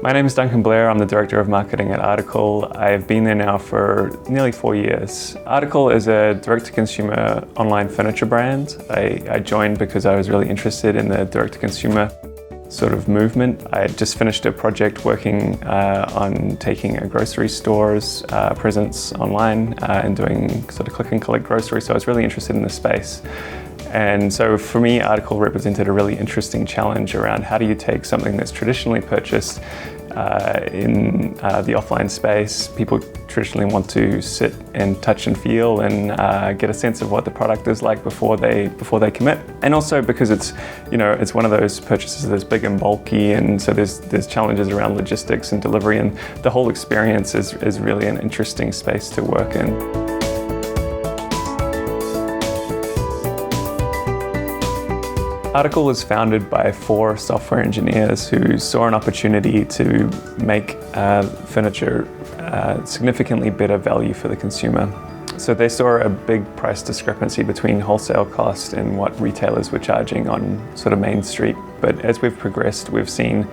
My name is Duncan Blair. I'm the Director of Marketing at Article. I've been there now for nearly 4 years. Article is a direct-to-consumer online furniture brand. I joined because I was really interested in the direct-to-consumer sort of movement. I had just finished a project working on taking a grocery store's presence online and doing sort of click and collect groceries, so I was really interested in the space. And so for me, Article represented a really interesting challenge around how do you take something that's traditionally purchased in the offline space. People traditionally want to sit and touch and feel and get a sense of what the product is like before they commit. And also because it's one of those purchases that's big and bulky, and so there's challenges around logistics and delivery, and the whole experience is really an interesting space to work in. Article was founded by 4 software engineers who saw an opportunity to make furniture significantly better value for the consumer. So they saw a big price discrepancy between wholesale cost and what retailers were charging on sort of Main Street. But as we've progressed, we've seen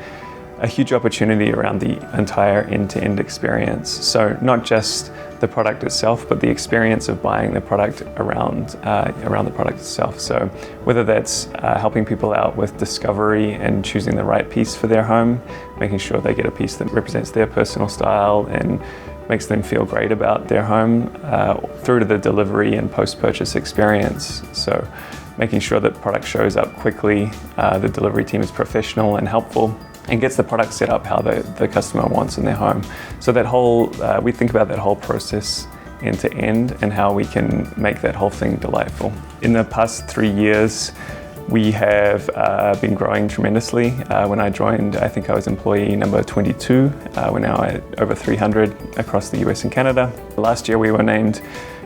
a huge opportunity around the entire end-to-end experience. So not just the product itself, but the experience of buying the product around the product itself. So whether that's helping people out with discovery and choosing the right piece for their home, making sure they get a piece that represents their personal style and makes them feel great about their home, through to the delivery and post-purchase experience. So making sure that product shows up quickly, the delivery team is professional and helpful, and gets the product set up how the customer wants in their home. So that whole, we think about that whole process end to end and how we can make that whole thing delightful. In the past 3 years, we have been growing tremendously. When I joined, I think I was employee number 22. We're now at over 300 across the US and Canada. Last year we were named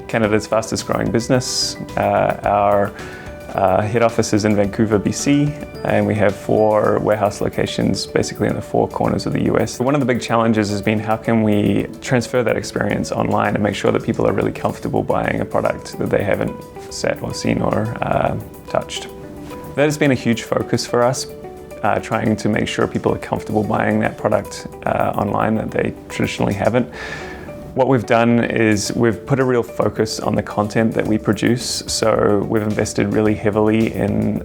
Canada's fastest growing business. Our head office is in Vancouver, BC, and we have 4 warehouse locations basically in the 4 corners of the US. One of the big challenges has been how can we transfer that experience online and make sure that people are really comfortable buying a product that they haven't sat or seen or touched. That has been a huge focus for us, trying to make sure people are comfortable buying that product online that they traditionally haven't. What we've done is we've put a real focus on the content that we produce. So we've invested really heavily in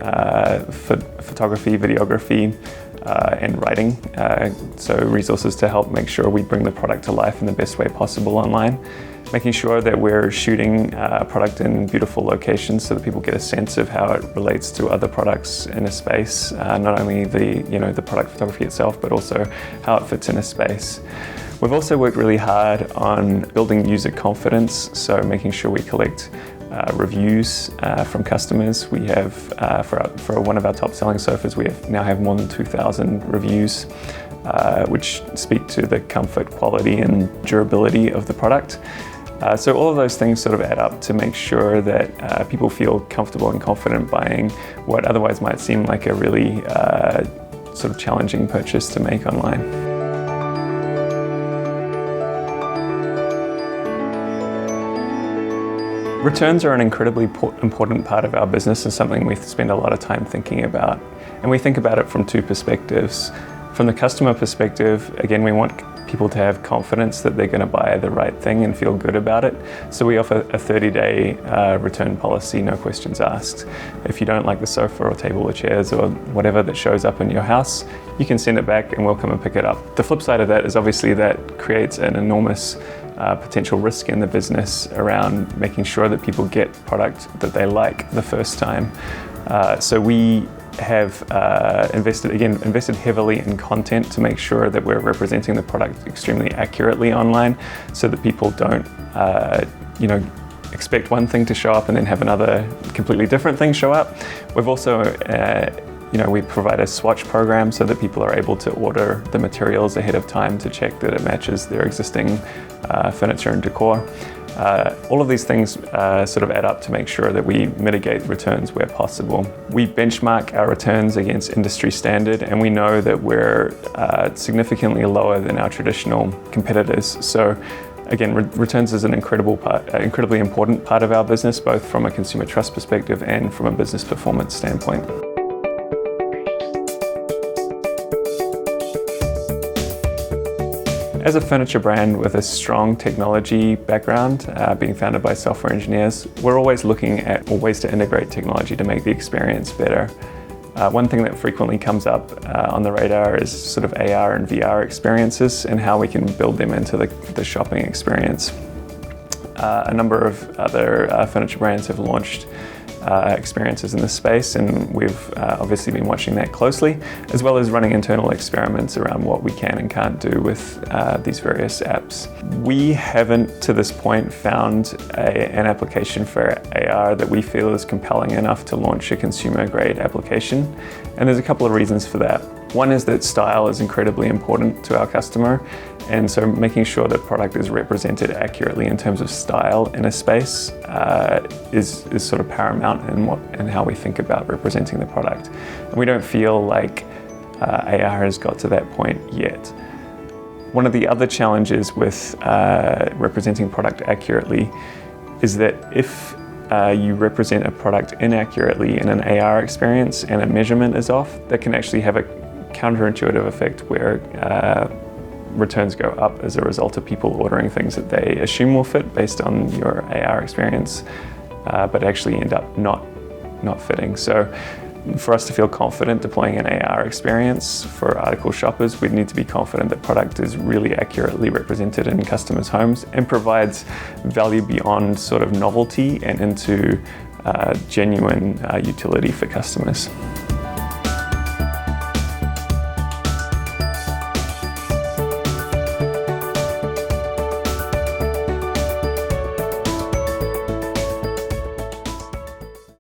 photography, videography, and writing. So resources to help make sure we bring the product to life in the best way possible online. Making sure that we're shooting product in beautiful locations so that people get a sense of how it relates to other products in a space. Not only the product photography itself, but also how it fits in a space. We've also worked really hard on building user confidence, so making sure we collect reviews from customers. We have, for one of our top selling sofas, we now have more than 2,000 reviews, which speak to the comfort, quality and durability of the product. So all of those things sort of add up to make sure that people feel comfortable and confident buying what otherwise might seem like a really sort of challenging purchase to make online. Returns are an incredibly important part of our business and something we spend a lot of time thinking about. And we think about it from 2 perspectives. From the customer perspective, again, we want people to have confidence that they're going to buy the right thing and feel good about it. So we offer a 30-day return policy, no questions asked. If you don't like the sofa or table or chairs or whatever that shows up in your house, you can send it back and we'll come and pick it up. The flip side of that is obviously that creates an enormous potential risk in the business around making sure that people get product that they like the first time. So we have invested heavily in content to make sure that we're representing the product extremely accurately online so that people don't expect one thing to show up and then have another completely different thing show up. We've also we provide a swatch program so that people are able to order the materials ahead of time to check that it matches their existing furniture and decor. All of these things sort of add up to make sure that we mitigate returns where possible. We benchmark our returns against industry standard, and we know that we're significantly lower than our traditional competitors. So again, returns is an incredibly important part of our business, both from a consumer trust perspective and from a business performance standpoint. As a furniture brand with a strong technology background, being founded by software engineers, we're always looking at ways to integrate technology to make the experience better. One thing that frequently comes up on the radar is sort of AR and VR experiences and how we can build them into the shopping experience. A number of other furniture brands have launched experiences in this space, and we've obviously been watching that closely, as well as running internal experiments around what we can and can't do with these various apps. We haven't to this point found an application for AR that we feel is compelling enough to launch a consumer-grade application, and there's a couple of reasons for that. One is that style is incredibly important to our customer, and so making sure that product is represented accurately in terms of style in a space is sort of paramount in how we think about representing the product. And we don't feel like AR has got to that point yet. One of the other challenges with representing product accurately is that if you represent a product inaccurately in an AR experience and a measurement is off, that can actually have a counterintuitive effect where returns go up as a result of people ordering things that they assume will fit based on your AR experience, but actually end up not fitting. So for us to feel confident deploying an AR experience for article shoppers, we'd need to be confident that product is really accurately represented in customers' homes and provides value beyond sort of novelty and into genuine utility for customers.